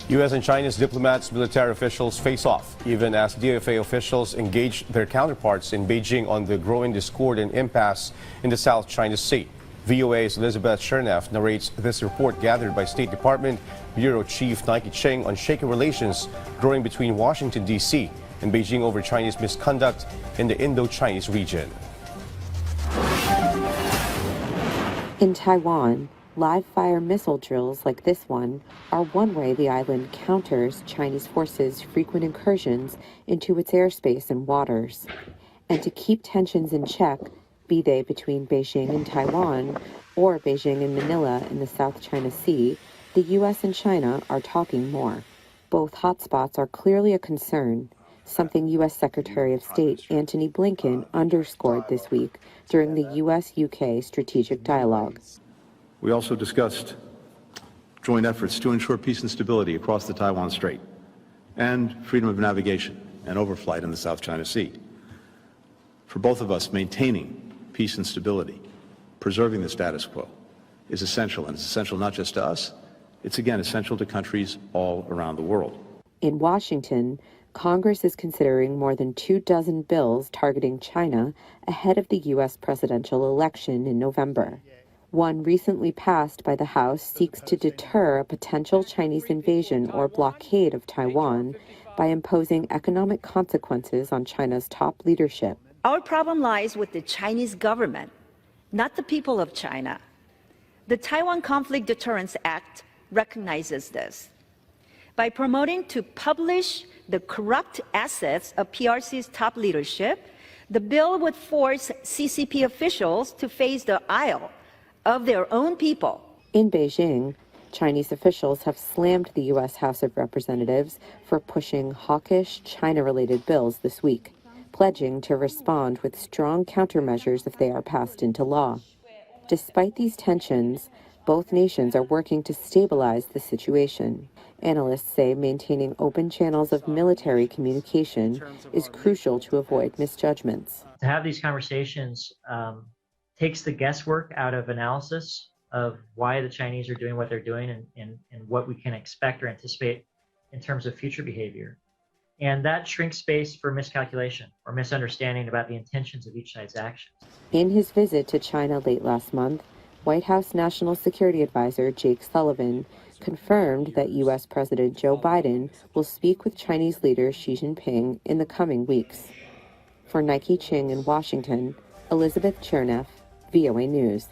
U.S. and China's diplomats, military officials face off, even as DFA officials engage their counterparts in Beijing on the growing discord and impasse in the South China Sea. VOA's Elizabeth Cherneff narrates this report gathered by State Department Bureau Chief Nike Ching on shaky relations growing between Washington, D.C. and Beijing over Chinese misconduct in the Indo-Chinese region. In Taiwan, live-fire missile drills like this one are one way the island counters Chinese forces' frequent incursions into its airspace and waters. And to keep tensions in check, be they between Beijing and Taiwan or Beijing and Manila in the South China Sea, the U.S. and China are talking more. Both hotspots are clearly a concern, something U.S. Secretary of State Antony Blinken underscored this week during the U.S.-UK strategic dialogue. We also discussed joint efforts to ensure peace and stability across the Taiwan Strait and freedom of navigation and overflight in the South China Sea. For both of us, maintaining peace and stability, preserving the status quo, is essential, and it's essential not just to us, it's again essential to countries all around the world. In Washington, Congress is considering more than 24 bills targeting China ahead of the U.S. presidential election in November. One recently passed by the House seeks to deter a potential Chinese invasion or blockade of Taiwan by imposing economic consequences on China's top leadership. Our problem lies with the Chinese government, not the people of China. The Taiwan Conflict Deterrence Act recognizes this. By promoting to publish the corrupt assets of PRC's top leadership, the bill would force CCP officials to face the ire of their own people. In Beijing, Chinese officials have slammed the U.S. House of Representatives for pushing hawkish China-related bills this week, pledging to respond with strong countermeasures if they are passed into law. Despite these tensions, both nations are working to stabilize the situation. Analysts say maintaining open channels of military communication is crucial to avoid misjudgments. To have these conversations takes the guesswork out of analysis of why the Chinese are doing what they're doing and what we can expect or anticipate in terms of future behavior. And that shrinks space for miscalculation or misunderstanding about the intentions of each side's actions. In his visit to China late last month, White House National Security Advisor Jake Sullivan confirmed that U.S. President Joe Biden will speak with Chinese leader Xi Jinping in the coming weeks. For Nike Ching in Washington, Elizabeth Cherneff, VOA News.